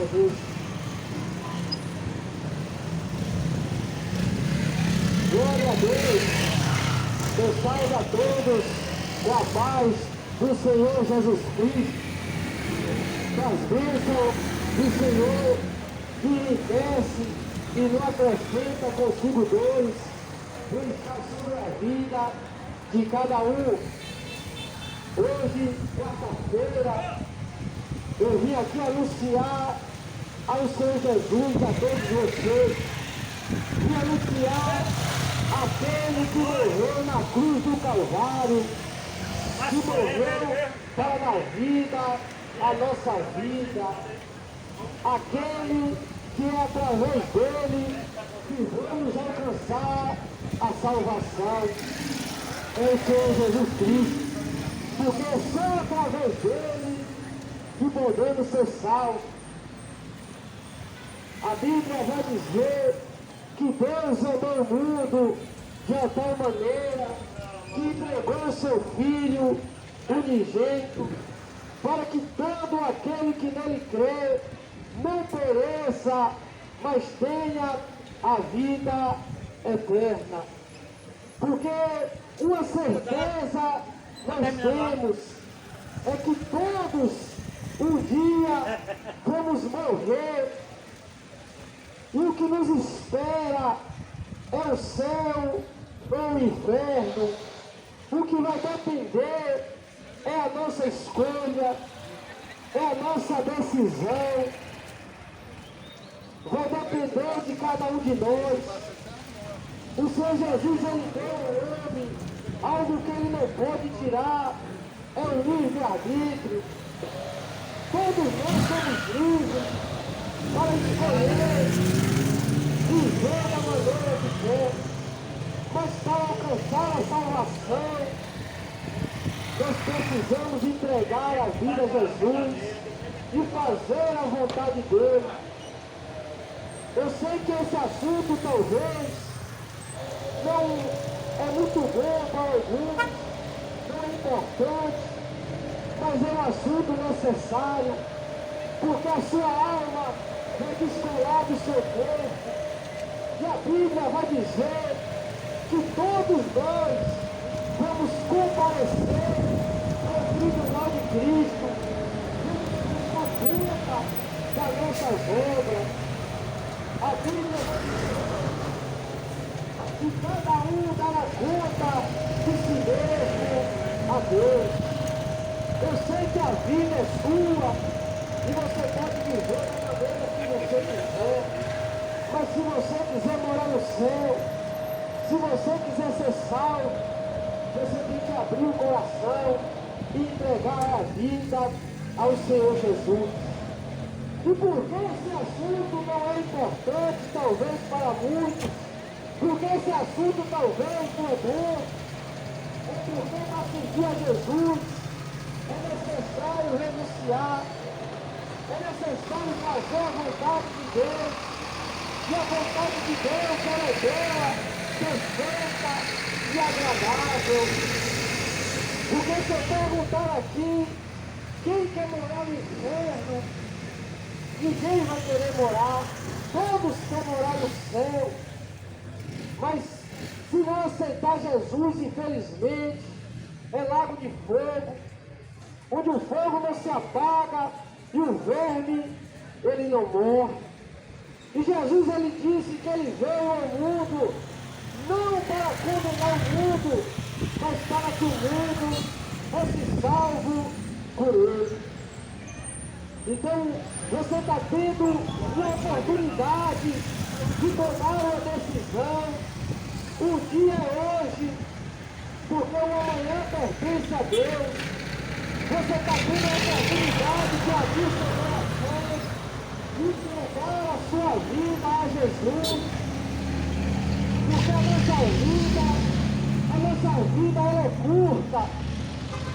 Jesus. Glória a Deus. Deus salve a todos com a paz do Senhor Jesus Cristo. Das bênçãos do Senhor que enriquece e não acrescenta consigo dois. Está sobre a vida de cada um. Hoje, quarta-feira, eu vim aqui anunciar ao Senhor Jesus, a todos vocês, e anunciar aquele que morreu na cruz do Calvário, que morreu para dar vida à nossa vida, aquele que é através dele que vamos alcançar a salvação, é o Senhor Jesus Cristo, porque é só através dele que podemos ser salvos. A Bíblia vai dizer que Deus amou o mundo de tal maneira que entregou o seu Filho unigênito, para que todo aquele que nele crê não pereça, mas tenha a vida eterna. Porque uma certeza nós temos é que todos um dia vamos morrer, e o que nos espera é o céu ou o inferno. O que vai depender é a nossa escolha, é a nossa decisão. Vai depender de cada um de nós. O Senhor Jesus, ele deu ao homem algo que ele não pode tirar, é o livre-arbítrio. Todos nós somos livres para escolher viver da maneira que quer, mas para alcançar a salvação, nós precisamos entregar a vida a Jesus e fazer a vontade dele. Eu sei que esse assunto talvez não é muito bom para alguns, não é importante, mas é um assunto necessário, porque a sua alma vai descolar do seu corpo, e a Bíblia vai dizer que todos nós vamos comparecer ao tribunal de Cristo, vamos dar conta das nossas obras. A Bíblia vai dizer que cada um dará conta de si mesmo a Deus. Eu sei que a vida é sua e você pode viver da maneira que você quiser, mas se você quiser morar no céu, se você quiser ser salvo, você tem que abrir o coração e entregar a vida ao Senhor Jesus. E por que esse assunto não é importante, talvez, para muitos? Porque esse assunto talvez não é bom? É porque para seguir a Jesus é necessário renunciar, é necessário fazer a vontade de Deus. E a vontade de Deus ela é boa, perfeita e agradável. Porque se eu perguntar aqui, quem quer morar no inferno? Ninguém vai querer morar, todos querem morar no céu. Mas se não aceitar Jesus, infelizmente, é lago de fogo, onde o fogo não se apaga e o verme, ele não morre. E Jesus, ele disse que ele veio ao mundo, não para condenar o mundo, mas para que o mundo fosse salvo por ele. Então, você está tendo uma oportunidade de tomar uma decisão. O dia é hoje, porque o amanhã pertence a Deus. Você está tendo a oportunidade de abrir seu coração e entregar a sua vida a Jesus. Porque a nossa vida ela é curta.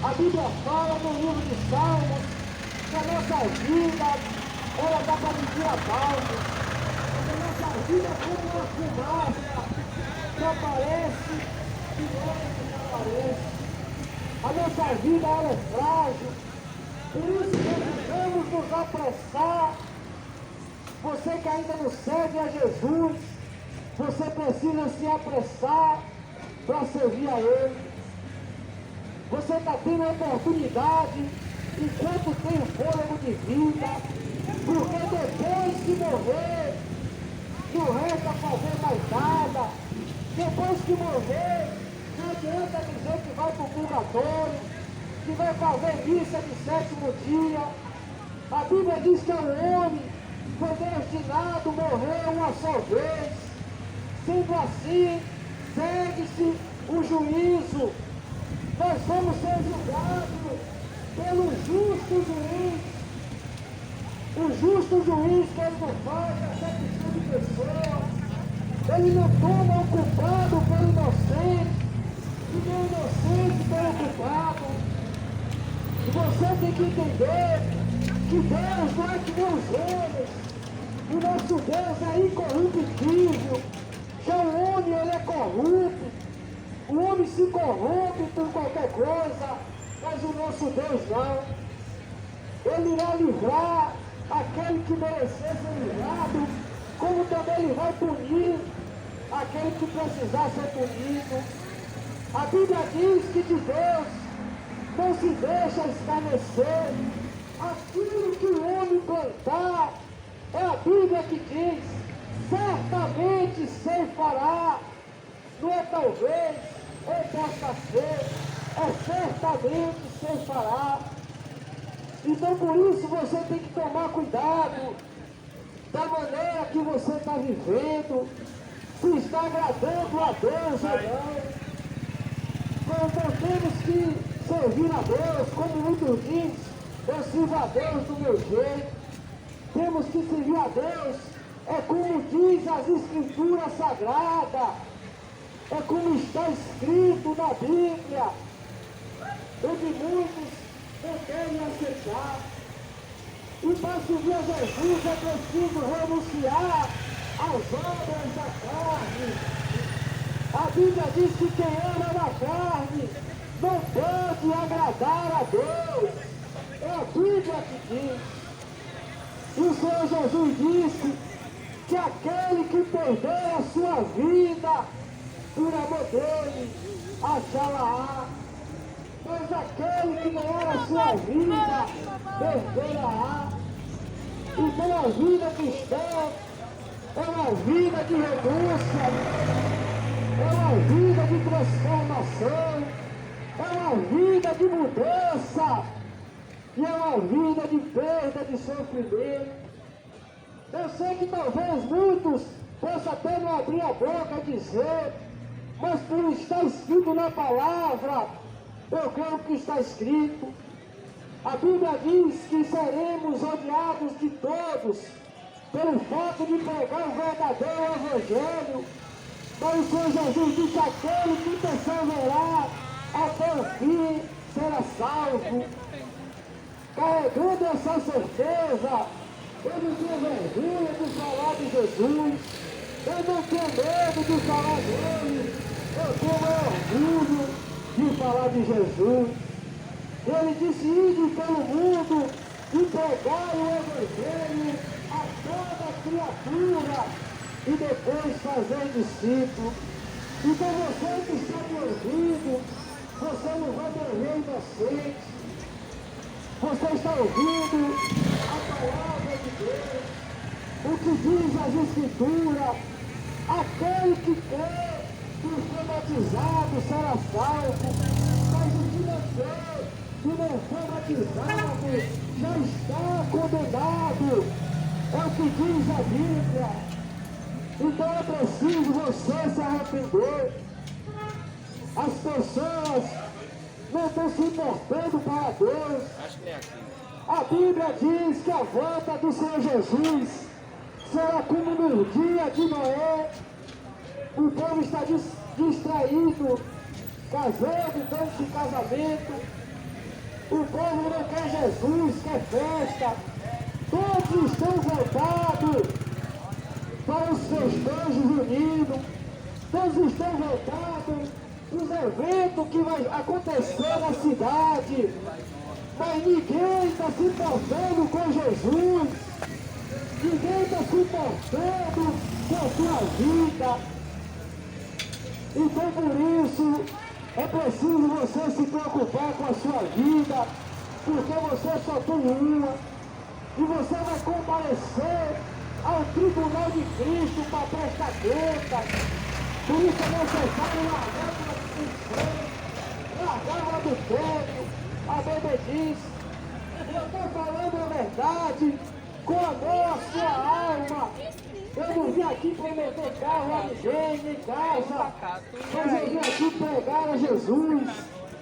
A Bíblia fala no livro de Salmos que a nossa vida, ela dá para medir a balde. A nossa vida é como uma fumaça que aparece e logo desaparece. A nossa vida, ela é frágil. Por isso precisamos nos apressar Você que ainda não serve a Jesus, você precisa se apressar para servir a Ele. Você está tendo a oportunidade enquanto tem fôlego de vida, porque depois que morrer, não resta fazer mais nada. Depois que morrer, não adianta dizer que vai para o purgatório, que vai fazer missa de sétimo dia. A Bíblia diz que o homem foi destinado a morrer uma só vez. Sendo assim, segue-se o juízo. Nós vamos ser julgados pelo justo juiz. O justo juiz que ele não faz acepção de pessoas. Ele não toma o culpado pelo inocente, e nem o inocente pelo culpado. E você tem que entender que Deus não é que nem os homens. O nosso Deus é incorruptível. Já o homem, ele é corrupto. O homem se corrompe por qualquer coisa, mas o nosso Deus não. Ele irá livrar aquele que merecer ser livrado, como também ele vai punir aquele que precisar ser punido. A Bíblia diz que de Deus não se deixa escarnecer. Aquilo que o homem plantar, é a Bíblia que diz, certamente se fará. Não é talvez, ou possa ser, é certamente se fará. Então por isso você tem que tomar cuidado da maneira que você está vivendo, se está agradando a Deus ou não. Nós não temos que servir a Deus, como muitos dizem, eu sirvo a Deus do meu jeito. Temos que servir a Deus, é como diz as Escrituras Sagradas, é como está escrito na Bíblia, onde muitos não querem aceitar. E para servir a Jesus é preciso renunciar às obras da carne. A Bíblia diz que quem ama na carne não pode agradar a Deus. É a Bíblia que diz. E o Senhor Jesus disse que aquele que perder a sua vida por amor dele, achá-la-á. Mas aquele que ganhar a sua vida, perderá. Então a vida cristã é uma vida de renúncia, é uma vida de transformação, é uma vida de mudança, e é uma vida de perda, de sofrimento. Eu sei que talvez muitos possam até não abrir a boca e dizer, mas por estar escrito na palavra, eu creio que está escrito. A Bíblia diz que seremos odiados de todos pelo fato de pregar o verdadeiro Evangelho. Mas o Senhor Jesus disse que aquele que perseverar até o fim será salvo. Carregando essa certeza, eu não tenho vergonha de falar de Jesus, eu não tenho medo de falar dele, eu tenho orgulho de falar de Jesus. Ele disse, ide pelo mundo e pregai o Evangelho a toda criatura e depois fazer discípulo. Então você que está me ouvindo, você não vai morrer inocente. Você está ouvindo a palavra de Deus, o que diz as Escrituras, aquele que crê que foi batizado será salvo, mas o que não crê, que não foi batizado, já está condenado, é o que diz a Bíblia. Então é preciso você se arrepender. As pessoas não estão se importando para Deus. A Bíblia diz que a volta do Senhor Jesus será como no dia de Noé. O povo está distraído, casando, dando-se casamento. O povo não quer Jesus, quer festa. Todos estão voltados para os festejos unidos. Todos estão voltados os eventos que vai acontecer na cidade, mas ninguém está se importando com Jesus. Ninguém está se importando com a sua vida. Então por isso é preciso você se preocupar com a sua vida, porque você só tem uma, e você vai comparecer ao tribunal de Cristo para prestar conta. Por isso é necessário largar a inferno, largar o adultério, a bebedice. Eu estou falando a verdade, com amor à sua alma. Eu não vim aqui para meter carro a ninguém, nem casa, mas eu vim aqui pregar a Jesus,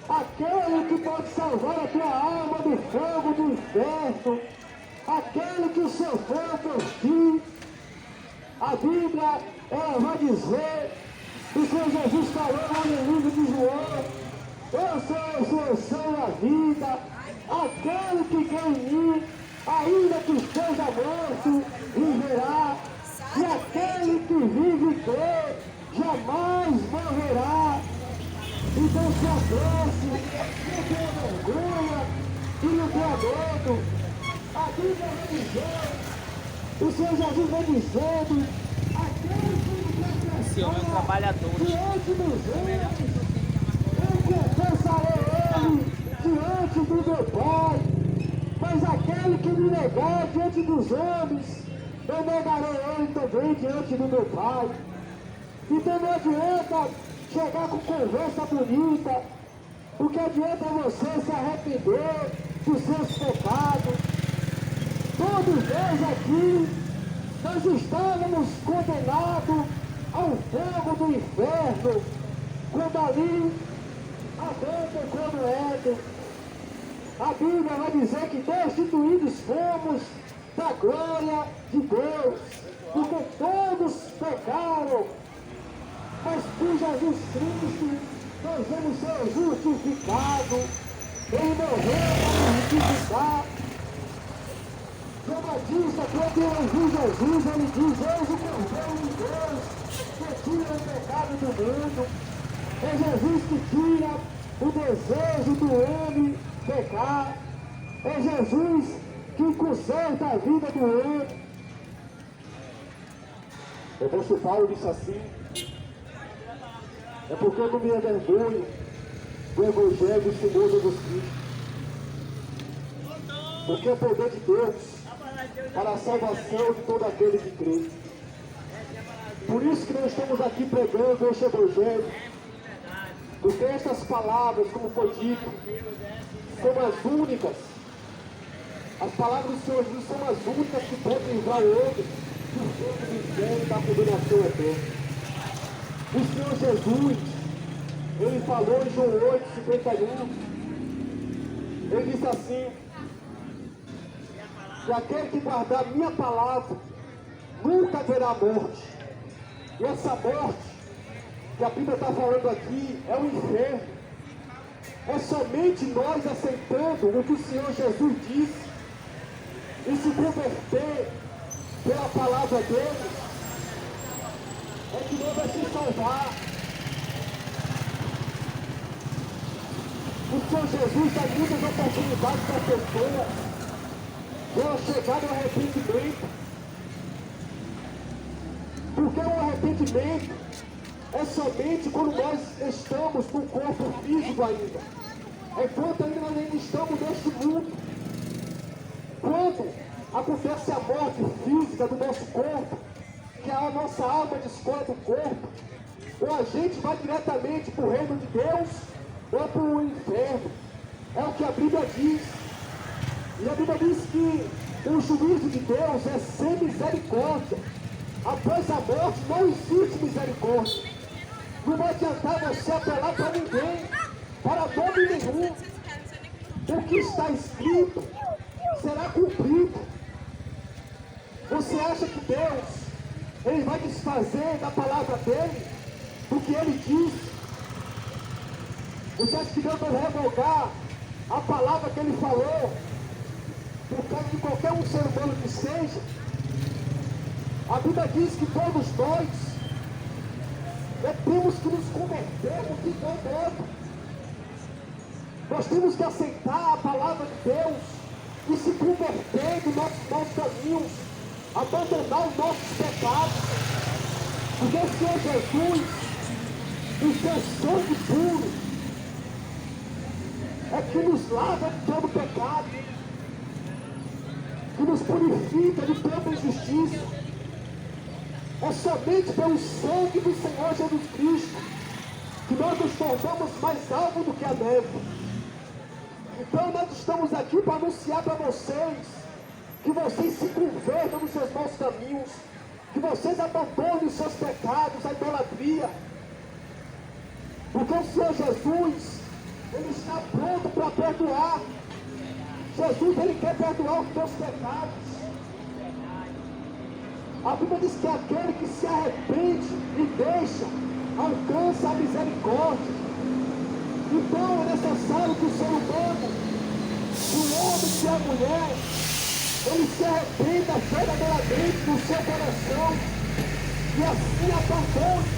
aquele que pode salvar a tua alma do fogo do inferno, aquele que sofreu por ti. A Bíblia, ela vai dizer, o Senhor Jesus falou lá no livro de João: eu sou a ressurreição e a vida, aquele que crê em mim, ainda que esteja morto, viverá. E aquele que vive e crê, jamais morrerá. Então se apresse, não tenha vergonha e não tenha medo. A Bíblia vai dizer, o Senhor Jesus vai dizendo, aquele que me Esse homem é um trabalhador. diante dos homens, eu confessarei ele diante do meu Pai. Mas aquele que me negar diante dos homens, eu negarei ele também diante do meu Pai. Então não adianta chegar com conversa bonita, o que adianta você se arrepender dos seus pecados. Todos nós aqui, nós estávamos condenados ao fogo do inferno, quando ali Adão pecou no Éden. A Bíblia vai dizer que destituídos fomos da glória de Deus, porque todos pecaram, mas por Jesus Cristo nós vamos ser justificados. Ele morreu para nos justificar. João Batista, quando ele viu Jesus, ele diz: eis o Cordeiro de Deus que tira o pecado do mundo. É Jesus que tira o desejo do homem pecar. É Jesus que conserta a vida do homem. O apóstolo Paulo disse assim: é porque eu não me envergonho do Evangelho do Senhor Jesus Cristo, porque é poder de Deus para a salvação de todo aquele que crê. Por isso que nós estamos aqui pregando este Evangelho, porque estas palavras, como foi dito, são as únicas. As palavras do Senhor Jesus são as únicas que podem livrar o homem do fogo do inferno e da condenação eterna. O Senhor Jesus, ele falou em João 8:51, ele disse assim: que aquele que guardar minha palavra nunca terá morte. E essa morte que a Bíblia está falando aqui é o inferno. É somente nós aceitando o que o Senhor Jesus disse e se converter pela palavra dele, é que nós vamos se salvar. O Senhor Jesus dá muitas oportunidades para a pessoa ela chegar no arrependimento. Porque o arrependimento é somente quando nós estamos com o corpo físico ainda. Enquanto ainda nós ainda estamos neste mundo. Quando acontece a morte física do nosso corpo, que a nossa alma descola do corpo, ou a gente vai diretamente para o reino de Deus, ou para o inferno. É o que a Bíblia diz. E a Bíblia diz que o juízo de Deus é sem misericórdia. Após a morte não existe misericórdia. Não vai adiantar você apelar para ninguém, para nome nenhum. O que está escrito será cumprido. Você acha que Deus, ele vai desfazer da palavra dele, do que ele disse? Você acha que Deus vai revogar a palavra que ele falou por causa de qualquer um ser humano que seja? A Bíblia diz que todos nós temos que nos convertermos de igual modo. Nós temos que aceitar a palavra de Deus e se converter dos nossos maus caminhos abandonar os nossos pecados, porque o Senhor Jesus, o seu sangue puro, é que nos lava de todo pecado, que nos purifica de toda injustiça. É somente pelo sangue do Senhor Jesus Cristo que nós nos tornamos mais alvos do que a neve. Então nós estamos aqui para anunciar para vocês que vocês se convertam nos seus maus caminhos, que vocês abandonem os seus pecados, a idolatria, porque o Senhor Jesus, Ele está pronto para perdoar. Jesus, Ele quer perdoar os teus pecados. A Bíblia diz que aquele que se arrepende e deixa, alcança a misericórdia. Então é necessário que o ser humano, o homem e a mulher, ele se arrependa verdadeiramente do seu coração e assim abandone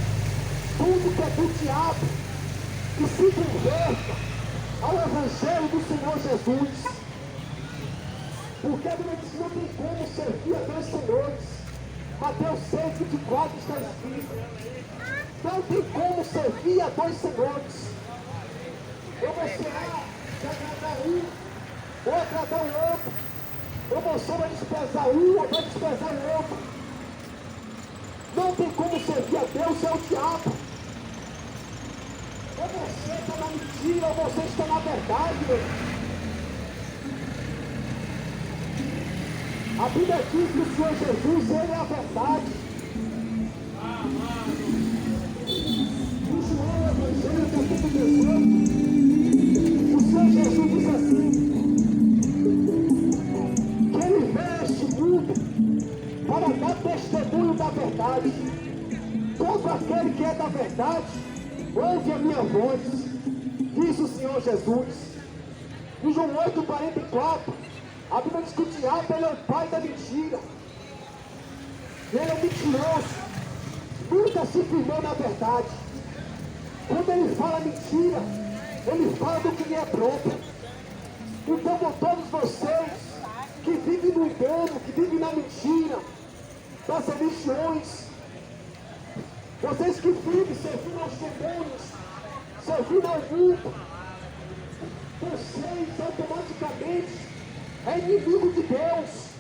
tudo que é do diabo e se converta ao Evangelho do Senhor Jesus. Porque a Bíblia diz que não tem como servir a dois senhores. Mateus 6:24 está escrito: não tem como servir a dois senhores. Ou você vai agradar um, ou agradar o outro. Ou você vai desprezar um, ou vai desprezar o outro. Não tem como servir a Deus e ao diabo. Ou você está na mentira, ou você está na verdade, meu. A Bíblia diz que o Senhor Jesus, Ele é a verdade. Em João Evangelho, capítulo 18, o Senhor Jesus diz assim, que Ele veste tudo para dar testemunho da verdade. Todo aquele que é da verdade, ouve a minha voz, diz o Senhor Jesus. Em João 8:44, a Bíblia diz que o diabo, ele é o pai da mentira. Ele é mentiroso. Nunca se firmou na verdade. Quando ele fala mentira, ele fala do que lhe é próprio. Então, por todos vocês que vivem no engano, que vivem na mentira, das religiões, vocês que vivem servindo aos demônios, servindo ao mundo, vocês automaticamente é inimigo de Deus.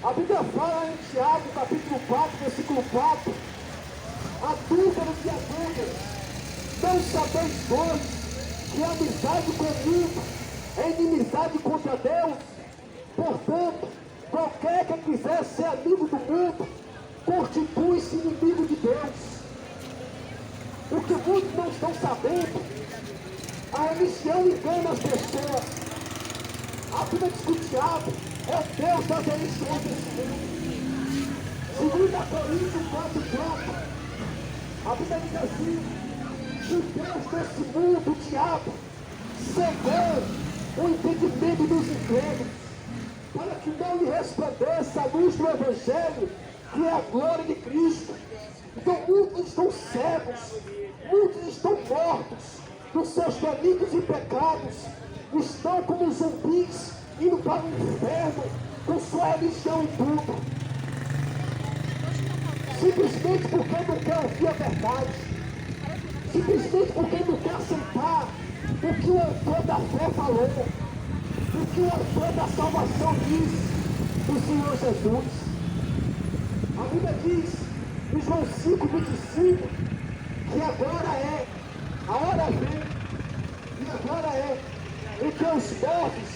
A Bíblia fala em Tiago, capítulo 4, versículo 4: adúlteros e adúlteras, não sabeis vós que a amizade com o mundo é inimizade contra Deus? Portanto, qualquer que quiser ser amigo do mundo, constitui-se inimigo de Deus. O que muitos não estão sabendo, a religião engana as pessoas. A Bíblia diz que o diabo é o Deus das religiões desse mundo. 2 Coríntios 4:4, a Bíblia diz assim, que o Deus desse mundo, o diabo, cegou o entendimento dos incrédulos, para que não lhe resplandeça a luz do Evangelho, que é a glória de Cristo. Então muitos estão cegos, muitos estão mortos dos seus delitos e pecados, estão como zumbis indo para o inferno com sua religião e tudo, simplesmente porque não quer ouvir a verdade, simplesmente porque não quer aceitar o que o autor da fé falou, o que o autor da salvação diz do Senhor Jesus. A Bíblia diz em João 5:25 que agora a hora vem, e agora em que os mortos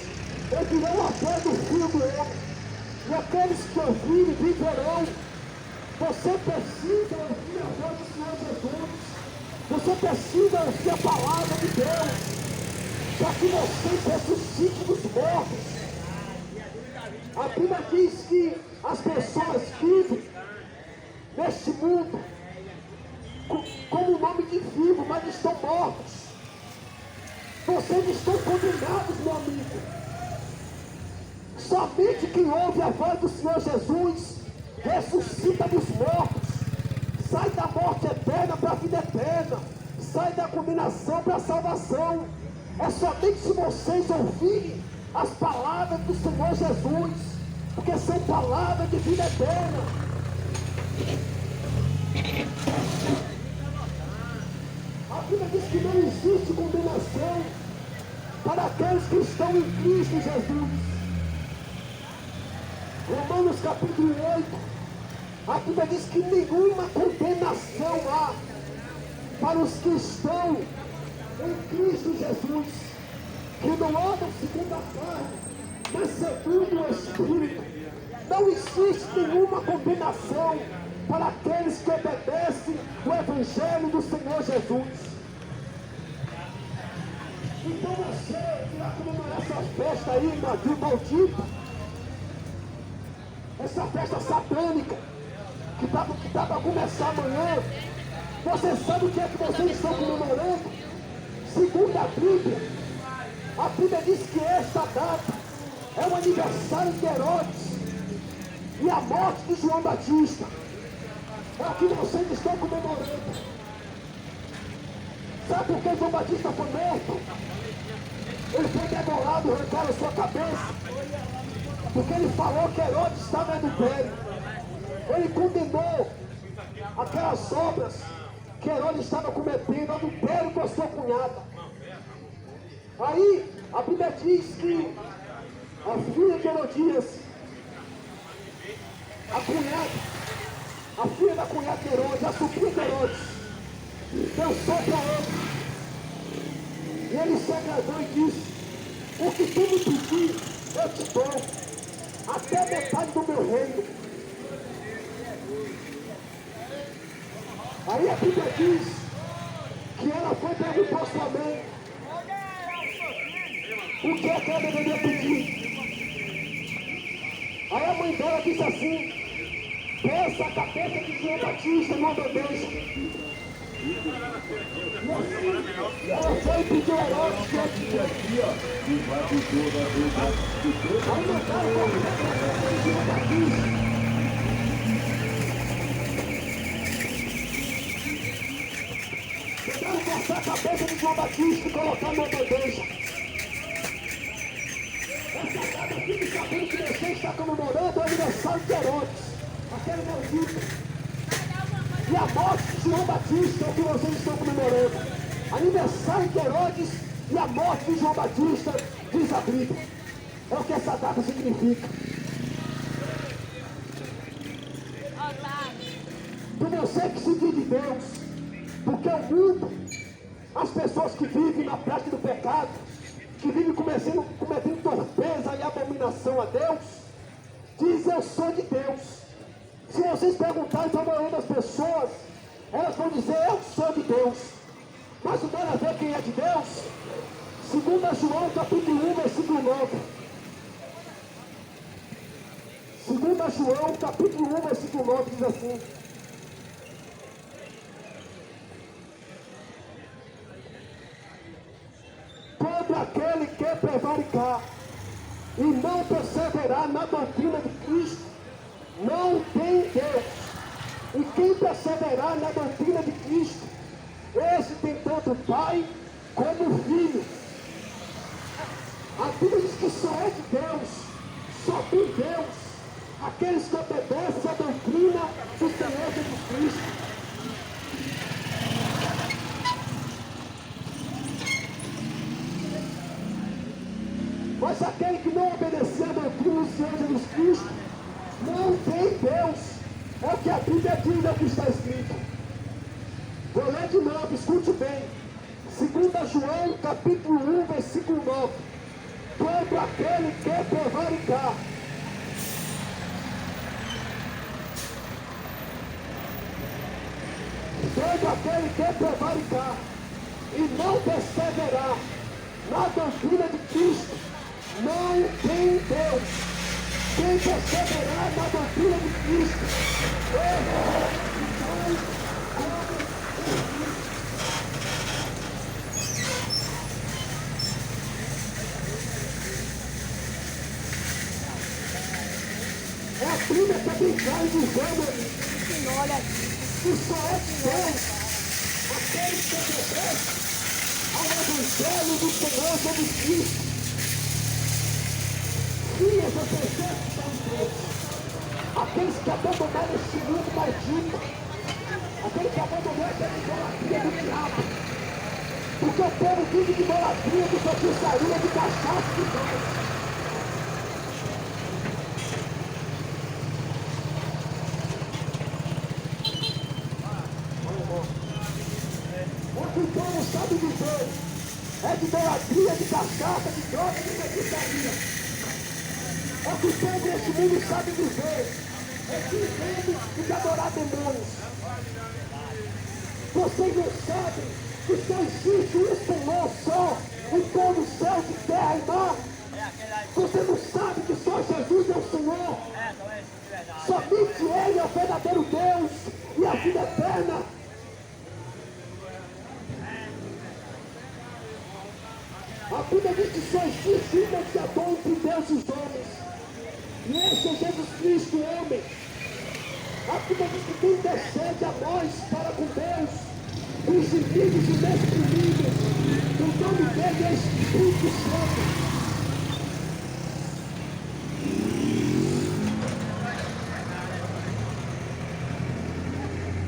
ouvirão a voz do Filho do Homem, e aqueles que ouvirem viverão. Você precisa ouvir a voz do Senhor Jesus, você precisa ouvir a palavra de Deus, para que você ressuscite dos mortos. A Bíblia diz que as pessoas vivem neste mundo como o nome de vivo, mas estão mortos. Vocês estão condenados, meu amigo. Somente quem ouve a voz do Senhor Jesus ressuscita dos mortos, sai da morte eterna para a vida eterna, sai da condenação para a salvação. É somente se vocês ouvirem as palavras do Senhor Jesus, porque são palavras de vida eterna. A Bíblia diz que não existe condenação para aqueles que estão em Cristo Jesus. Romanos capítulo 8, a Bíblia diz que nenhuma condenação há para os que estão em Cristo Jesus, que não andam segundo a carne, mas segundo o Espírito. Não existe nenhuma condenação para aqueles que obedecem o Evangelho do Senhor Jesus. Então você que vai comemorar essa festa aí, Madrid maldita, essa festa satânica, que tá para começar amanhã, você sabe o que é que vocês estão comemorando? Segundo a Bíblia diz que esta data é o aniversário de Herodes e a morte de João Batista. É o que vocês estão comemorando. Sabe por que João Batista foi morto? Ele foi degolado, arrancaram sua cabeça, porque ele falou que Herodes estava no adultério. Ele condenou aquelas obras que Herodes estava cometendo, adultério com a sua cunhada. Aí a Bíblia diz que a filha de Herodias, a filha da cunhada de Herodes, a sobrinha de Herodes, dançou para ele. E ele se agradou e disse: o que tu me pedir, eu te dou, até metade do meu reino. Aí a Bíblia diz que ela foi perguntar à sua mãe o que é que ela deveria pedir. Aí a mãe dela disse assim: peça a cabeça de João Batista numa bandeja. E assim, ela foi e pediu a Herodes que aqui, ó. Aí mandaram cortar a cabeça de João Batista. Mandaram cortar a cabeça de João Batista e colocar numa bandeja. Essa data fique sabendo que você está comemorando o aniversário de Herodes, aquele maldito. E a morte de João Batista é o que vocês estão comemorando. Aniversário de Herodes e a morte de João Batista, diz a Bíblia. É o que essa data significa. Por você que se diz de Deus, porque o mundo, as pessoas que vivem na prática do pecado, que vivem cometendo torpeza e abominação a Deus, diz: eu sou de Deus. Se vocês perguntarem para a maioria das pessoas, elas vão dizer: eu sou de Deus. Mas o bora ver quem é de Deus? 2 João capítulo 1, versículo 9. 2 João capítulo 1, versículo 9 diz assim: todo aquele que prevaricar e não perseverar na doutrina de Cristo não tem Deus. E quem perseverar na doutrina de Cristo, esse tem tanto Pai como Filho. A Bíblia diz que só é de Deus, só tem Deus aqueles que obedecem a doutrina do Senhor Jesus Cristo. Mas aquele que não obedecer a doutrina do Senhor Jesus Cristo não tem Deus. É o que a Bíblia diz, é o que está escrito. Vou ler de novo, escute bem. 2 João capítulo 1, versículo 9. Todo aquele que prevaricar todo aquele que prevaricar e não perseverar na doutrina de Cristo não tem Deus. Quem perseverar na doutrina de Cristo é a Bíblia que tem claro dizendo que só é Deus aquele que obedece ao Evangelho do Senhor Jesus Cristo. Sim, essas pessoas que estão presos. Aqueles que abandonaram esse mundo maldito. Aqueles que abandonaram essa idolatria do diabo. Porque o povo vive de idolatria, de feitiçaria, de cachaça, de drogas. O que o povo sabe viver é de idolatria, de cachaça, de droga, de feitiçaria. O que o povo desse mundo sabe viver é de vivendo e de adorar demônios. Vocês não sabem que só existe um Senhor só, em todo o céu, de terra e mar. Você não sabe que só Jesus é o Senhor. Somente Ele é o verdadeiro Deus e a vida eterna. A Bíblia diz que só existe um mediador entre Deus e os homens. E esse é Jesus Cristo, homem. A Bíblia diz que quem intercede a nós para com Deus, os inimigos e inexprimíveis, o nome dele é Espírito Santo.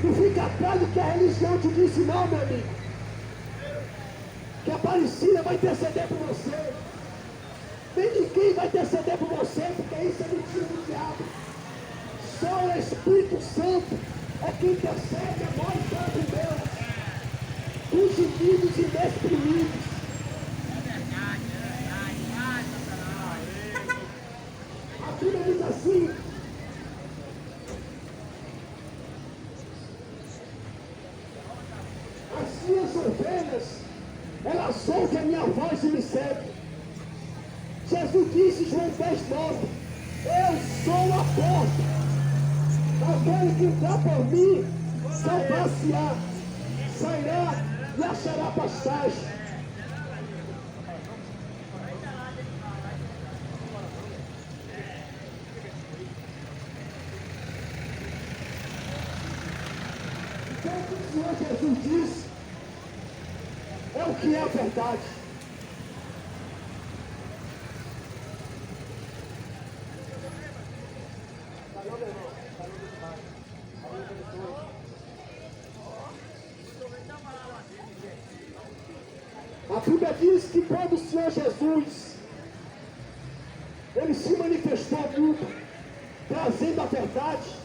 Não fica atrás do que a religião te disse, não, meu amigo. Que a Aparecida vai interceder por você. Nem ninguém vai interceder por você, porque isso é mentira do diabo. Só o Espírito Santo é quem intercede a nós para com Deus. Os inimigos inexprimíveis. A Bíblia diz assim: as minhas ovelhas, elas ouvem a minha voz e me seguem. Jesus disse em João 10:9: eu sou a porta. Aquele que entrar por mim, salvar-se-á, sairá e achará pastagem. Então o que o Senhor Jesus disse é o que é a verdade. A Bíblia diz que quando o Senhor Jesus, ele se manifestou ao mundo, trazendo a verdade,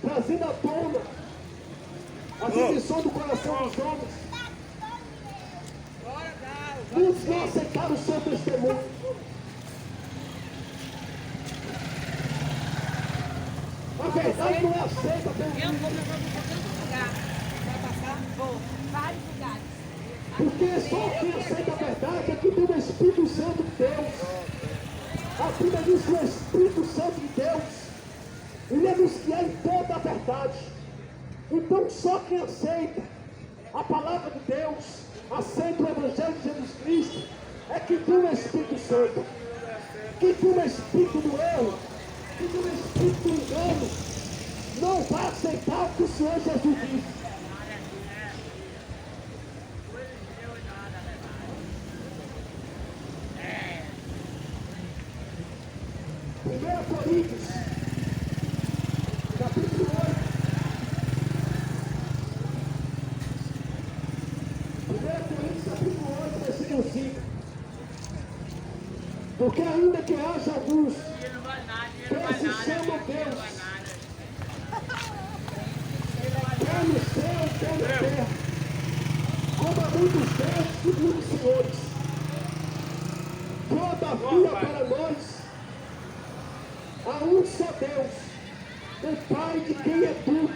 trazendo à tona as intenções do coração dos homens, muitos não aceitaram o seu testemunho. A verdade não é aceita pelo mundo. Eu vou levar você para outro lugar. Vai passar? Vou. Vários lugares. Porque só quem aceita a verdade é que tem o Espírito Santo de Deus. A Bíblia diz que o Espírito Santo de Deus, ele é dos que é em toda a verdade. Então só quem aceita a palavra de Deus, aceita o Evangelho de Jesus Cristo, é que tem o Espírito Santo. Que tem o Espírito do erro, que tem o Espírito do engano, não vai aceitar o que o Senhor Jesus disse. Primeira Coríntios, capítulo 8. Primeira Coríntios, capítulo 8, versículo 5. Porque ainda que haja alguns que se chamam Deus, quer no céu, quer na terra, como há muitos deuses e muitos senhores, todavia para nós há um só Deus, o Pai de quem é tudo,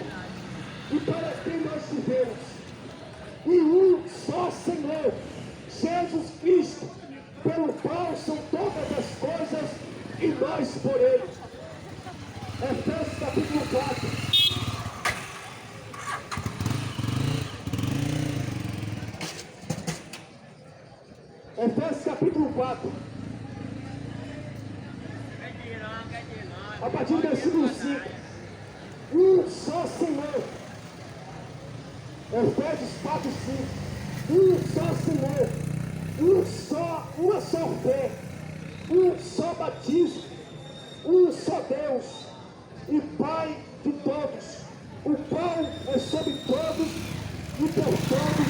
e para quem nós vivemos, e um só Senhor, Jesus Cristo, pelo qual são todas as coisas, e nós por Ele. Efésios capítulo 4. Efésios capítulo 4. A partir do versículo 5. Um só Senhor. Efésios 4, 5. Um só Senhor. uma só fé, um só batismo, um só Deus e Pai de todos, o qual é sobre todos e por todos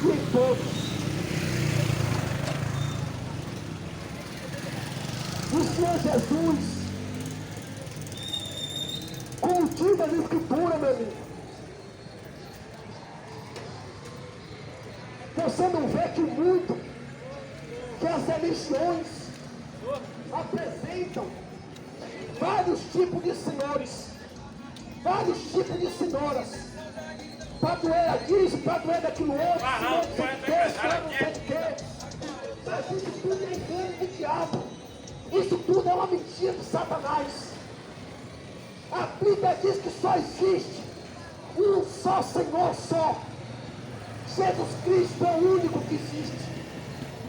e em todos. O Senhor Jesus cultiva a Escritura, meu amigo. Você não vê que muito que as religiões apresentam vários tipos de senhores, vários tipos de senhoras, padroeira disso, padroeira daquilo outro, senhor não sei o que, senhor não sei o que. Mas isso tudo é engano do diabo. Isso tudo é uma mentira de Satanás. A Bíblia diz que só existe um só Senhor só. Jesus Cristo é o único que existe.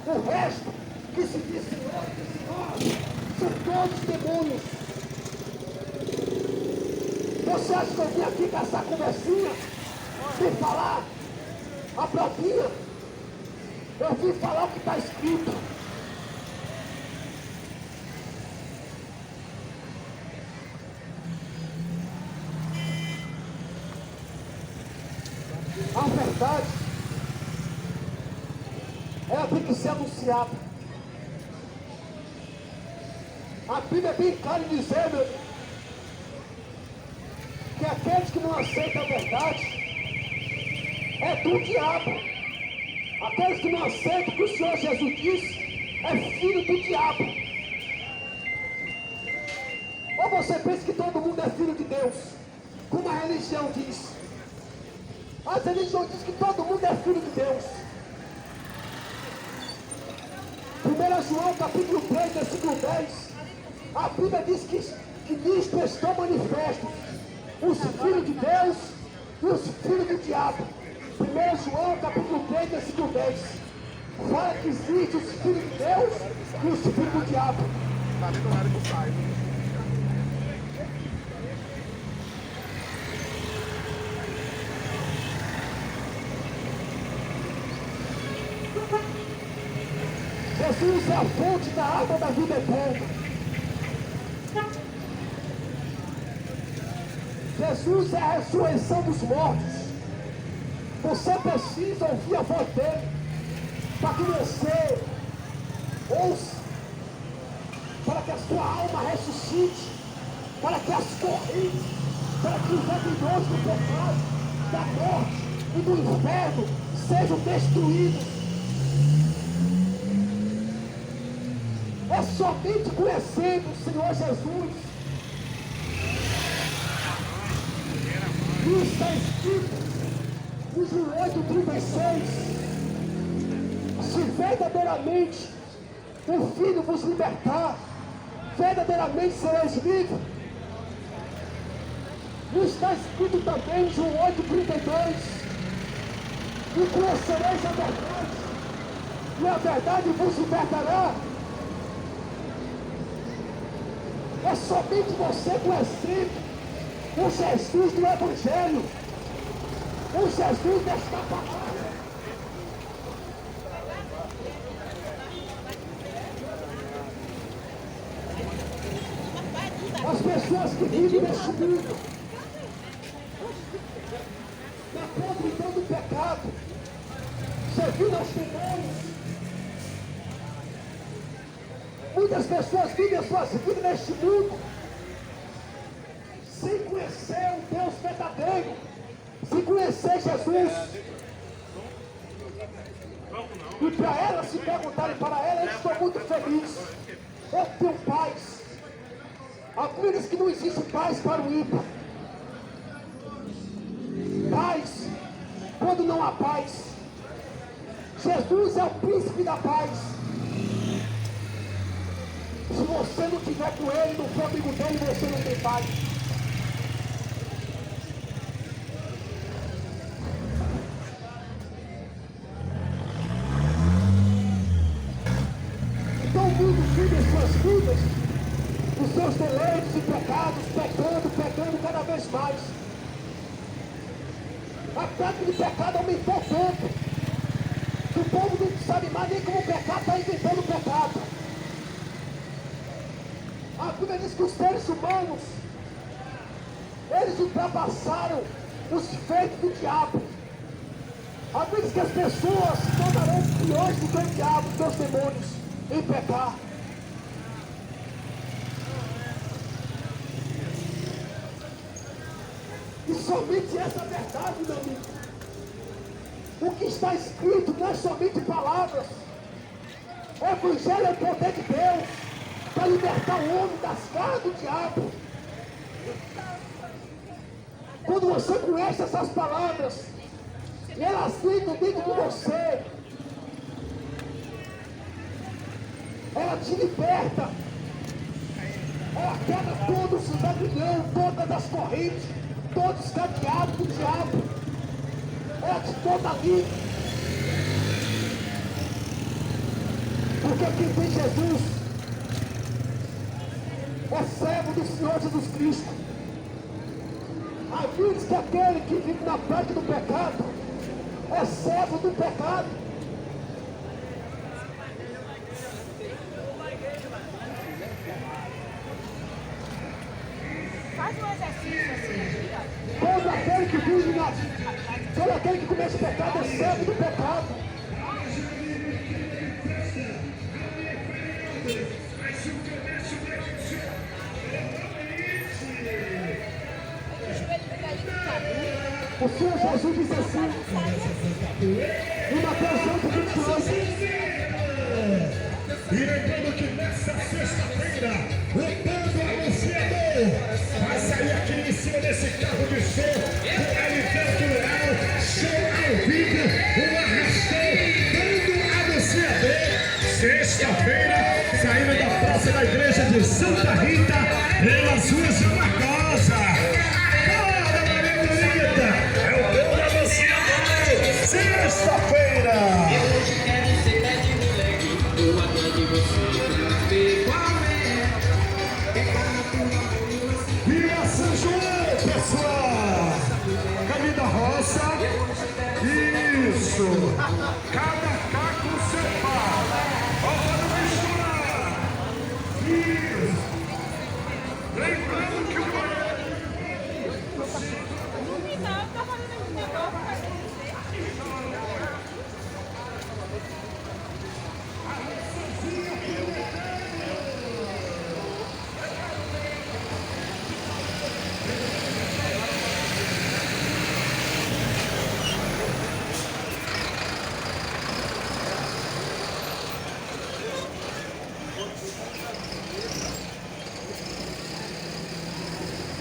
O resto que se diz Senhor, são todos demônios. Você acha que eu vim aqui com essa conversinha? Vim falar a provinha? Eu vim falar o que está escrito. A verdade, ela tem que ser anunciada. A Bíblia é bem clara em dizer, meu, que aqueles que não aceitam a verdade é do diabo. Aqueles que não aceitam o que o Senhor Jesus disse é filho do diabo. Ou você pensa que todo mundo é filho de Deus, como a religião diz. As religiões dizem que todo mundo é filho de Deus. 1 João capítulo 3, versículo 10, a Bíblia diz que nisto estão manifestos os filhos de Deus e os filhos do diabo. 1 João capítulo 3, versículo 10, fala que existem os filhos de Deus e os filhos do diabo. Tá vendo na hora que sai. Jesus é a fonte da água da vida eterna. Jesus é a ressurreição dos mortos. Você precisa ouvir a voz dele para que você ouça, para que a sua alma ressuscite, para que as correntes, para que os aguilhões do pecado, da morte e do inferno sejam destruídos. É somente conhecendo o Senhor Jesus. E está escrito em João 8,36: se verdadeiramente o Filho vos libertar, verdadeiramente sereis livres. E está escrito também em João 8,32: e conhecereis a verdade, e a verdade vos libertará. É somente você conhecer o Jesus do Evangelho, o Jesus desta palavra. As pessoas que vivem neste mundo, na podridão do pecado, servindo aos demônios. Muitas pessoas vivem as suas vidas neste mundo sem conhecer o Deus verdadeiro, sem conhecer Jesus. E para elas se perguntarem para ela, eu estou muito feliz, eu tenho paz. A Bíblia diz que não existe paz para o ímpio. Paz quando não há paz. Jesus é o príncipe da paz. Se você não estiver com ele, não for amigo dele, você não tem paz. Então o mundo vive as suas vidas, os seus deleites e pecados, pecando cada vez mais. A prática de pecado aumentou tanto que o povo não sabe mais nem como pecar, está inventando pecado. A Bíblia diz que os seres humanos, eles ultrapassaram os feitos do diabo. A Bíblia diz que as pessoas se tornarão piores do que o diabo, dos seus demônios, em pecar. E somente essa verdade, meu amigo. O que está escrito não é somente palavras. O Evangelho é o poder de Deus para libertar o homem das garras do diabo. Quando você conhece essas palavras, e elas ficam dentro de você, ela te liberta. Ela quebra todos os aguilhões, todas as correntes, todos os cadeados do diabo. Ela te toda livre. Porque quem tem Jesus é servo do Senhor Jesus Cristo. A Bíblia diz que aquele que vive na prática do pecado é servo do pecado. Faz um exercício assim, ó. Todo aquele que vive na... Todo aquele que comete pecado é servo do pecado. O Senhor Jesus disse assim, em Mateus 8:28. E lembrando que nessa sexta-feira, o bando anunciador vai sair aqui em cima desse carro de som, com Heliberto Leal, show ao vivo, um arrastão, bando anunciador. Sexta-feira, saindo da praça da igreja de Santa Rita, pelas ruas de Marcosa. Bora, Maria Bonita, é o bando anunciador. Sexta-feira. Vila São João, pessoal! Caminho da roça. Isso! Cada caco seu pau. Bora misturar! Isso! Lembrando que o Não, tá fazendo esse negócio, mas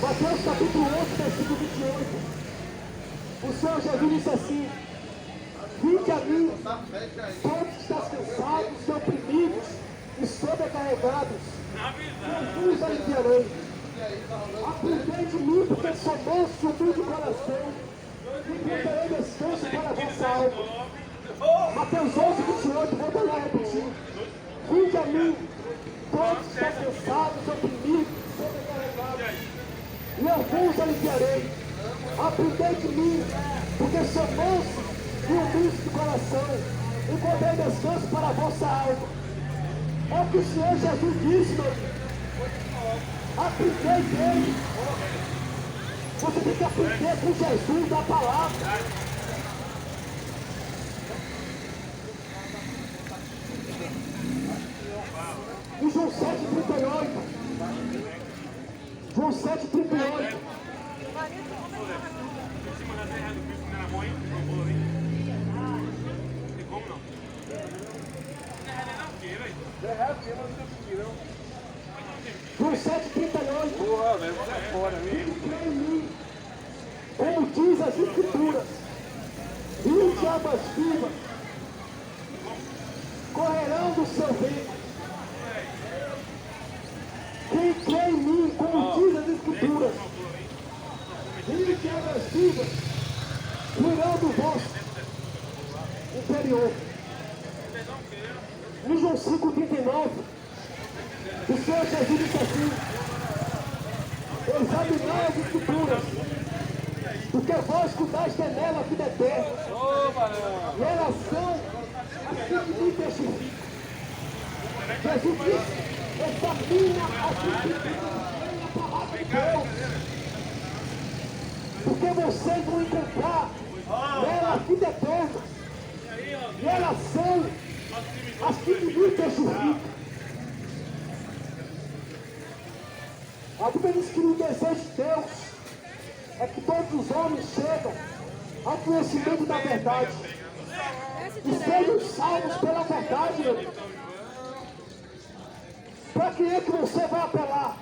Mateus capítulo 8, versículo 28. O Senhor Jesus disse assim: vinde a mim, todos que estão cansados e oprimidos e sobrecarregados, eu vos aliviarei. Aprendei de mim, porque sou manso e humilde de coração, e encontrarei descanso para a vossa alma. Mateus 11:28, vou tornar a repetir. Vinde a mim, todos que estão cansados, oprimidos e sobrecarregados, e eu vos aliviarei. Aprendei de mim, porque sou manso e humilde de coração, e encontrei descanso para a vossa alma. É o que o Senhor Jesus disse, meu amigo. Aprendei dele. Você tem que aprender com Jesus da palavra. Em João 7:38. João 7:38. João 7:38. Porra, velho, você é fora mesmo. Crê em mim, como diz as Escrituras, rios de águas vivas correrão do seu ventre. Quem crê em mim, como diz as Escrituras, rios de águas vivas fluirão do vosso interior. Em João 5:39, o Senhor Jesus disse assim: examinar as Escrituras, Porque vós cuidais nela a vida eterna. E elas são as que me testificam. Jesus disse, examina as que a palavra de Deus. Porque vocês vão encontrar nela a vida eterna. E elas são as que me testificam. A Bíblia diz que o desejo de Deus é que todos os homens chegam ao conhecimento da verdade e sejam salvos pela verdade, meu Deus. Para quem é que você vai apelar?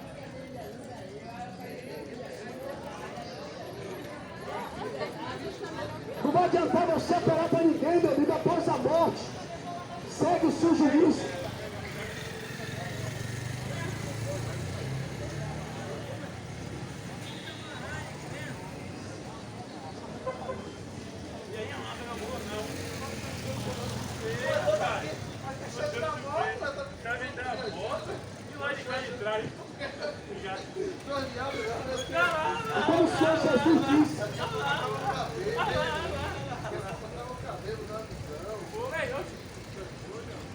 Não vai adiantar você apelar para ninguém, meu amigo, após a morte. Segue o seu juízo. Como o Senhor Jesus disse,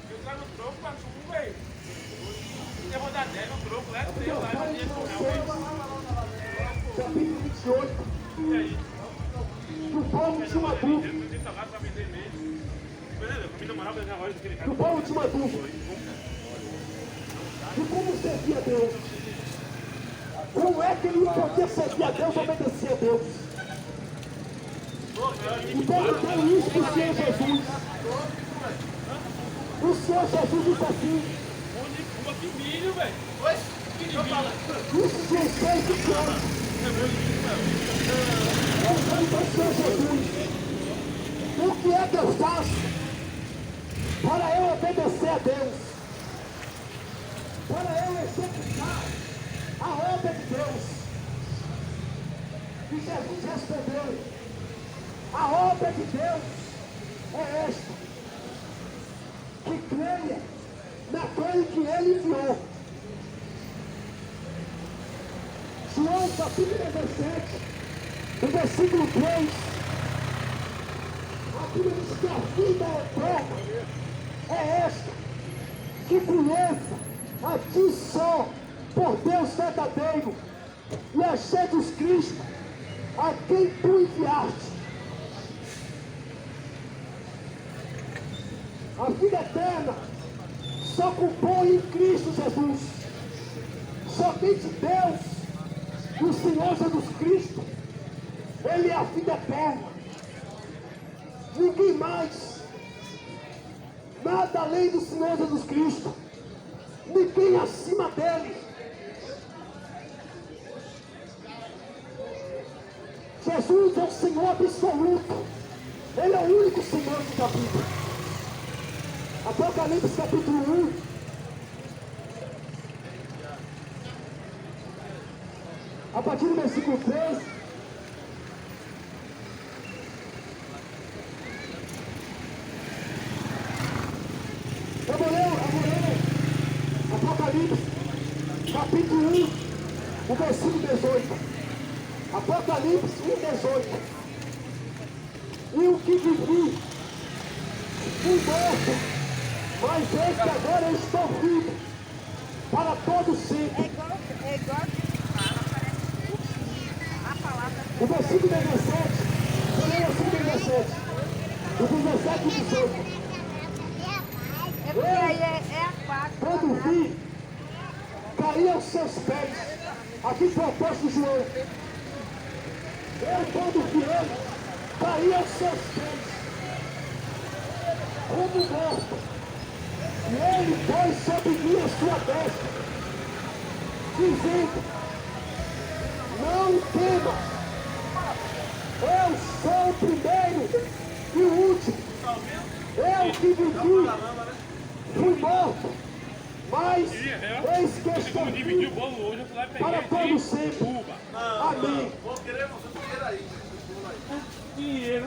eu trago o troco pra tu, velho. Eu vou dar 10 no troco, leva o teu lá. capítulo 28, E aí? que o povo tinha uma dúvida. Tem trabalho pra vender mesmo. Beleza, pra mim namorar, mas agora daquele Que cara. o povo tinha uma dúvida. De como servir a Deus. Como é que ele podia servir a Deus e obedecer a Deus? Então eu tenho isso para o Senhor Jesus. O Senhor Jesus disse assim. Uma que milho, velho. Que milho. Isso que eu sei que Senhor. Então, Senhor Jesus, o que é que eu faço para eu obedecer a Deus? Para eu executar a obra de Deus? E Jesus respondeu: a obra de Deus é esta, que creia naquele que ele enviou. João capítulo 17, no versículo 3, a Bíblia diz que a vida eterna é esta, que conheça a ti só, por Deus verdadeiro, e a Jesus Cristo, a quem tu enviaste. A vida eterna só compõe em Cristo Jesus. Somente Deus, o Senhor Jesus Cristo, Ele é a vida eterna. Ninguém mais, nada além do Senhor Jesus Cristo, ninguém acima dele. Jesus é o Senhor absoluto, Ele é o único Senhor da Bíblia. Apocalipse capítulo 1, a partir do versículo 3, eu vou ler Apocalipse capítulo 1, o versículo 18. Apocalipse 1, 18. E o que vivi, fui morto, mas eis que agora eu estou vivo, para todo sempre. É igual que fala, parece a palavra. O versículo 17, eu leio o versículo 17, o 17 e 18. É porque aí é a parte. Quando vi, caí aos seus pés, aqui foi o apóstolo João. Eu, quando vi ele, caí aos seus pés, como morto. E ele pôs sobre mim a sua destra, dizendo: não tema, eu sou o primeiro e o último. Eu que vivi, fui morto, mas eis que estou Como dividir o vivo bolo hoje, eu fui lá e para peguei todo aqui. sempre. Uba. Amém. Vou querer você dinheiro aí. Dinheiro.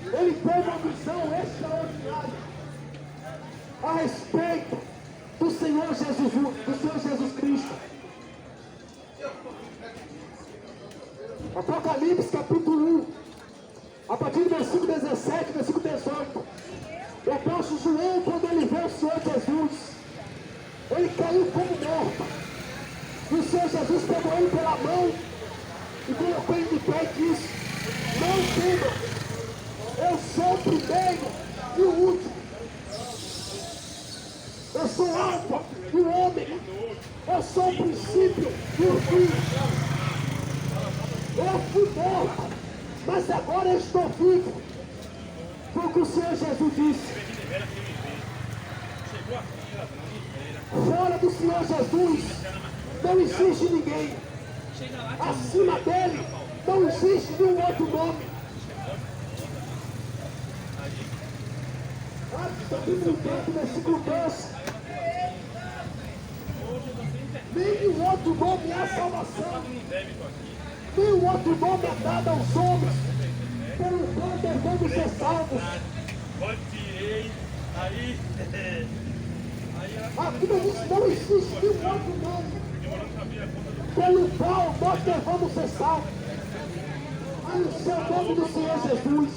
Ele teve uma visão extraordinária a respeito do Senhor Jesus Cristo. Apocalipse capítulo 1, a partir do versículo 17, versículo 18. O apóstolo João, quando ele vê o Senhor Jesus, ele caiu como morto. E o Senhor Jesus pegou ele pela mão e colocou ele de pé e disse: não temam, eu sou o primeiro e o último. Eu sou o alfa e o ômega. Eu sou o princípio e o fim. Eu fui morto, mas agora eu estou vivo. Foi o que o Senhor Jesus disse. Fora do Senhor Jesus não existe ninguém. Acima dele não existe nenhum outro nome. Atos capítulo 10, versículo 12. Nenhum outro nome é a salvação. Nenhum outro nome é dado aos homens pelo qual devemos ser salvos. A Bíblia diz que não existe nenhum outro nome pelo qual nós devemos ser salvos. Aí o seu nome do Senhor Jesus.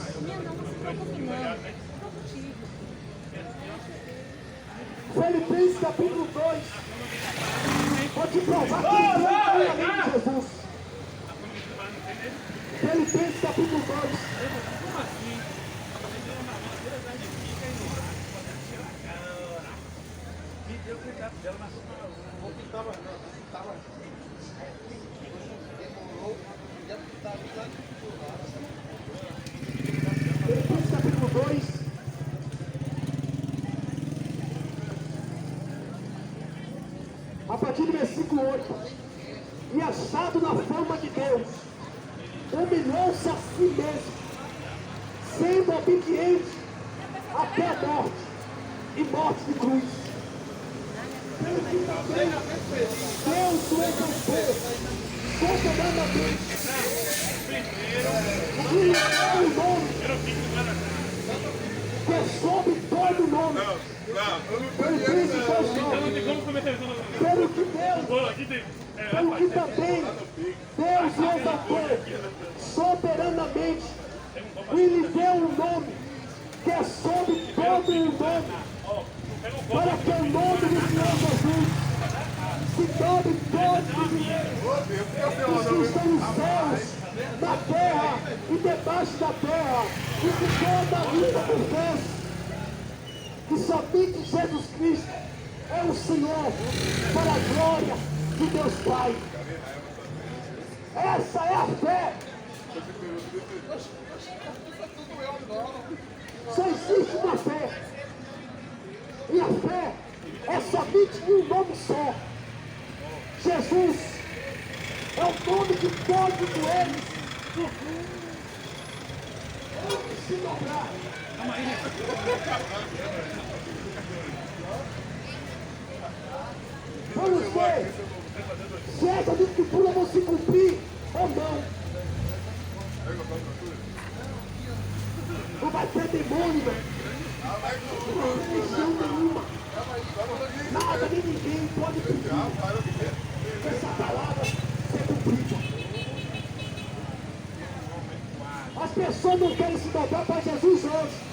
Filipenses capítulo 2. Vou te provar que não é além de Jesus. Filipenses capítulo 2. Filipenses capítulo 2. A partir do versículo 8. E achado na forma de Deus, humilhou-se a si mesmo, sendo obediente até a morte, e morte de cruz. Pelo que também Deus o exaltou soberanamente, e lhe deu o nome que é sobre todo nome. Pelo que também Deus o exaltou soberanamente e lhe deu um nome que é sobre todo o nome, para que o nome do Senhor Jesus se dobre todos os que estão nos céus, na terra e debaixo da terra, e que toda língua confesse que somente Jesus Cristo é o Senhor, para a glória de Deus Pai. Essa é a fé. Só existe uma fé. E a fé é somente em um nome só. Jesus é o nome de todos eles. Se dobrar. Vamos ver se essas escrituras vão se cumprir ou não. Não vai ter demônio, não tem missão nenhuma. Nada nem ninguém pode pedir essa palavra ser cumprida. As pessoas não querem se dobrar para Jesus hoje.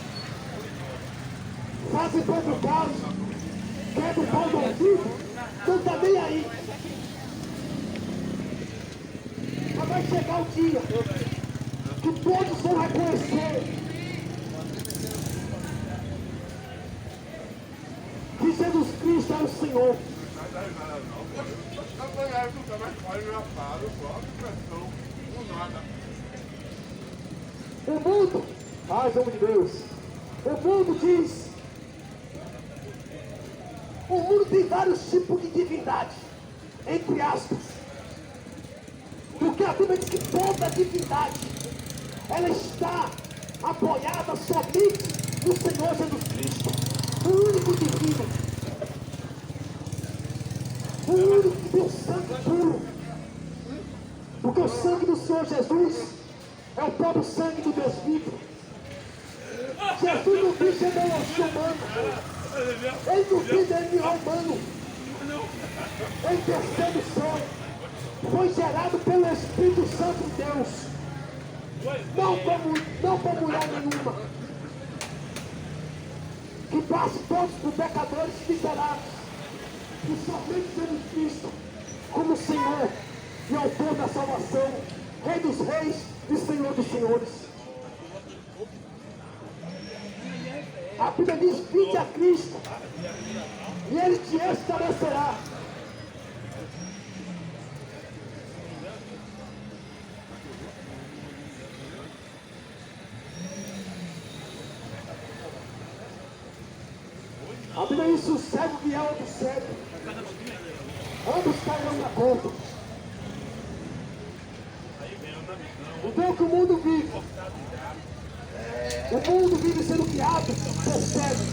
Fazem pouco caso, quebram o pau do ouvido, não está nem aí. Mas vai chegar o dia que todos vão reconhecer que Jesus Cristo é o Senhor. O mundo, em nome de Deus, o mundo diz, o mundo tem vários tipos de divindade, entre aspas, porque a Bíblia diz que toda divindade, ela está apoiada somente no Senhor Jesus Cristo, o único divino, o único que tem o sangue puro, porque o sangue do Senhor Jesus é o próprio sangue do Deus vivo. Jesus não quis genealogia humana, ele não quis DNA humano, ele desceu do céu, foi gerado pelo Espírito Santo de Deus. Não por mulher nenhuma. Que passe todos por pecadores miseráveis. E somente Jesus Cristo, como Senhor e autor da salvação, Rei dos reis e Senhor dos senhores. A Bíblia diz: vinde a Cristo, e Ele te estabelecerá. A Bíblia diz: se o cego vier ao outro cego, ambos cairão na conta. Então o que o mundo vive? O mundo vive sendo guiado por cegos.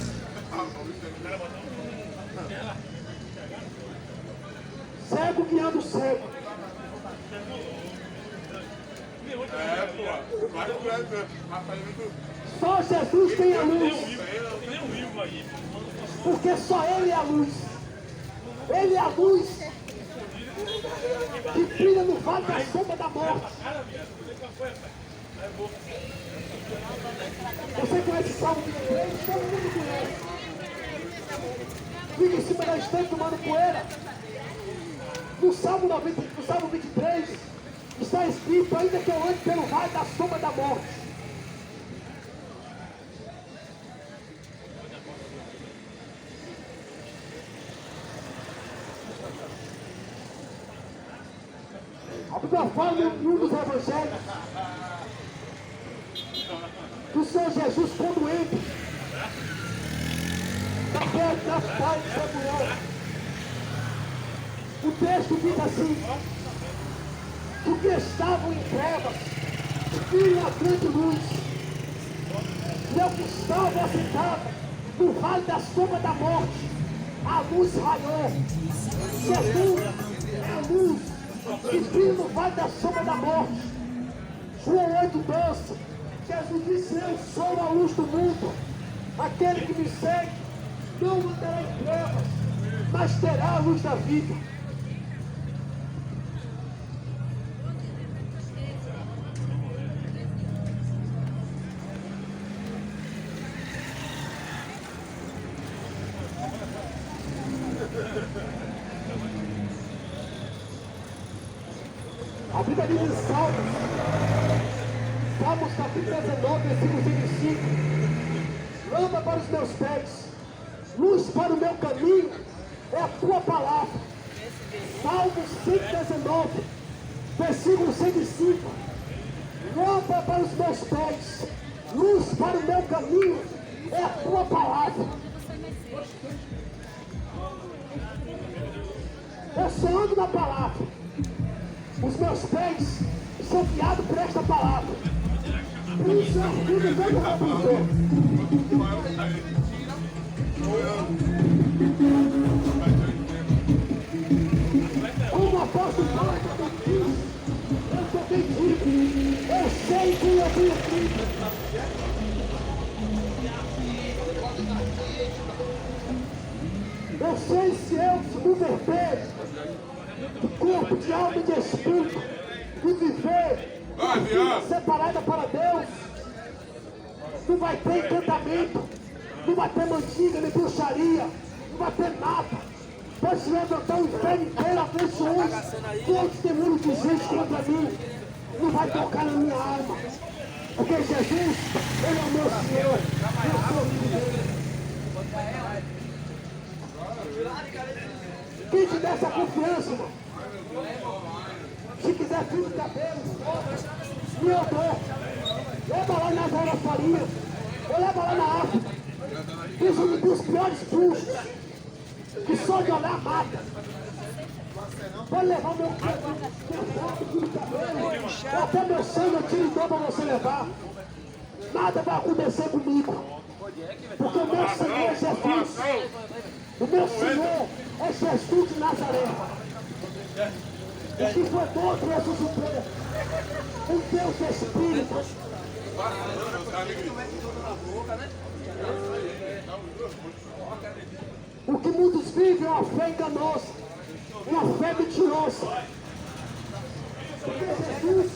Cego guiando cego. Só Jesus tem a luz. Porque só Ele é a luz. Ele é a luz que brilha no vale da sombra da morte. Você conhece o Salmo 23? Todo mundo conhece. Fica em cima da estante tomando poeira. No Salmo 23 está escrito: ainda que eu ande pelo vale da sombra da morte. A Bíblia fala em um dos evangelhos que o Senhor Jesus, quando entra na porta da cidade de Samuel, o texto diz assim: que que estavam em trevas viram a grande luz, e eu que estava assentado no vale da sombra da morte, a luz raiou. Jesus é a luz que brilha no vale da sombra da morte. João 8:12, Jesus disse: eu sou a luz do mundo. Aquele que me segue não andará em trevas, mas terá a luz da vida. A Bíblia diz em Salmos capítulo 19, versículo 25: lâmpada para os meus pés, luz para o meu caminho é a tua palavra. Salmos 119, versículo 105: lâmpada para os meus pés, luz para o meu caminho é a tua palavra. Eu só ando na palavra. Os meus pés são guiados por esta palavra. Por isso eu ajudo todo revisor. Como o apóstolo Paulo diz: eu sou bendito, eu sei que eu fui escrito. Eu sei se eu se converter de corpo, de alma e de espírito, e viver uma vida separada para Deus, não vai ter encantamento, não vai ter mantiga, nem bruxaria, não vai ter nada. Pode se levantar o inferno inteiro a frente hoje, todos demônios de gente contra mim, não vai tocar na minha alma, porque Jesus, Ele é o meu Senhor, eu sou o filho dele. Quem te dá essa confiança, irmão? Se quiser fio de cabelo, me eu dou. Leva lá nas Águas Farinhas, ou leva lá na África. Fiz um dos piores bruxos, que só de olhar mata. Pode levar meu fio de cabelo, ou até meu sangue eu tiro e dou para você levar. Nada vai acontecer comigo, porque o meu Senhor é Jesus. O meu Senhor é Jesus de Nazaré. O que foi morto ressuscitou. O Deus Espírito. O que muitos vivem é uma fé enganosa, uma fé mentirosa. Porque Jesus,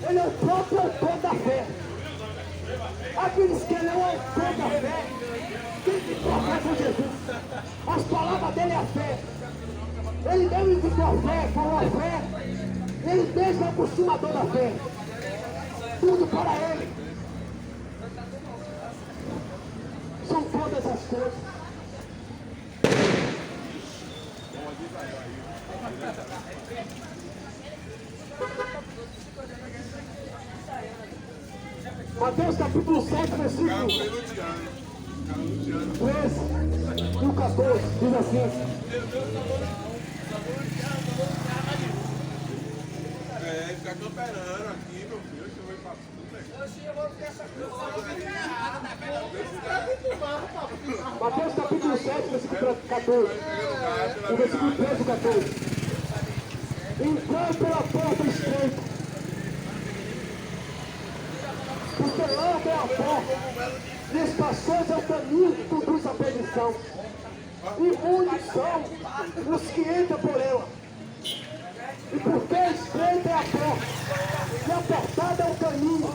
ele é o próprio autor da fé. Aqueles que ele é o autor da fé, tem que tocar com Jesus. As palavras dele é a fé. Ele mesmo indicou a fé, falou a fé. Ele mesmo é o consumador da fé. Tudo para ele. São todas as coisas. Mateus capítulo 7, versículo 13 e o 14, diz assim. Fica camperando aqui, meu filho. Eu vou pra Mateus capítulo 7, versículo 14. O versículo 13 e 14. Entrou pela porta estreita, porque larga é a porta, e espaçoso é o caminho que conduz à perdição. E muitos são os que entram por ela. E porque estreita é a porta, e apertado é o caminho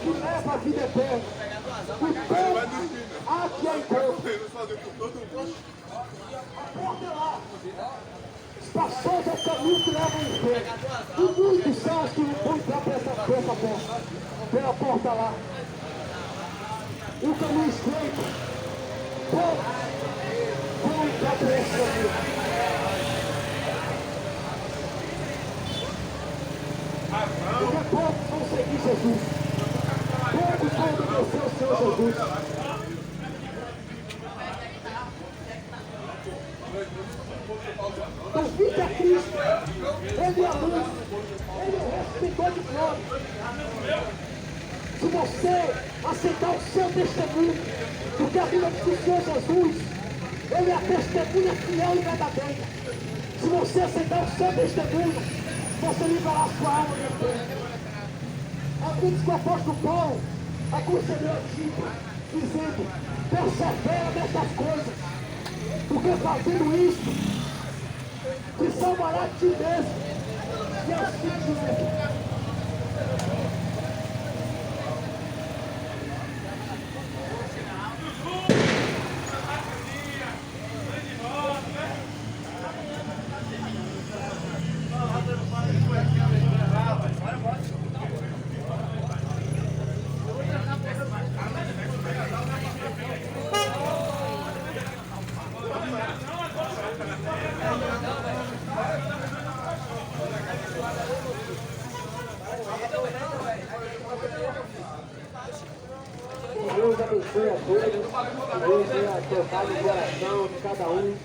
que leva à vida eterna. E poucos há que a encontram. A porta é lá. Espaçoso é o caminho que leva ao inferno. E muitos são os que vão entrar por essa porta. Pela porta lá. E o caminho estreito. Poucos vão entrar por esse caminho. Porque poucos vão seguir Jesus. Poucos vão obedecer ao Senhor Jesus. Então fique a Cristo. Ele é a luz. Ele é o respeitador de glória. Se você aceitar o seu testemunho, porque a Bíblia diz que o Senhor Jesus, ele é a testemunha fiel e verdadeira. Se você aceitar o seu testemunho, você livrará a sua alma de Deus. Aqueles que o apóstolo Paulo aconselhou a Tito, dizendo: persevera nessas coisas, porque fazendo isso, te salvará de ti mesmo e aos filhos de Deus. Deus abençoe a todos, Deus venha tocar no coração de cada um,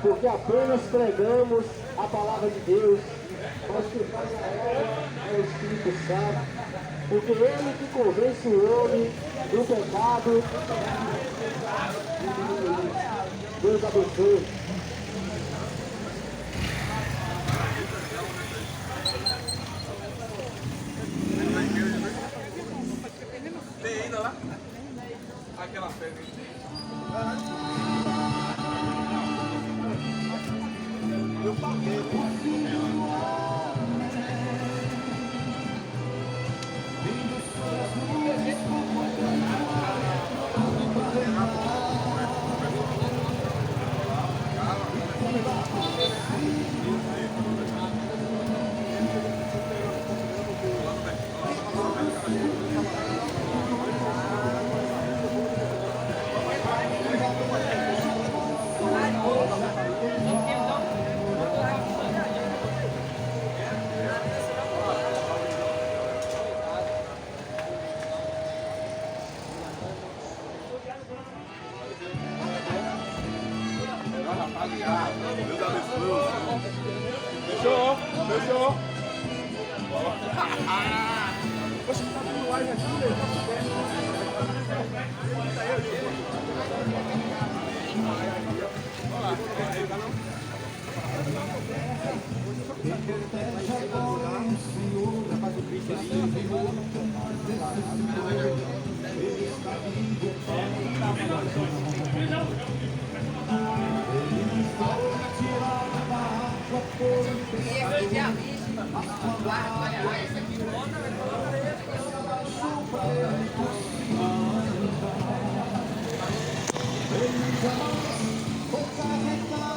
porque apenas pregamos a palavra de Deus, mas que faz a obra é o Espírito Santo, porque ele que convence o homem do pecado. Deus abençoe. Tem ainda lá? Aquela pedra. Eu paguei. Fechou? Fechou? Poxa, tá dando live aqui, E Vou carregar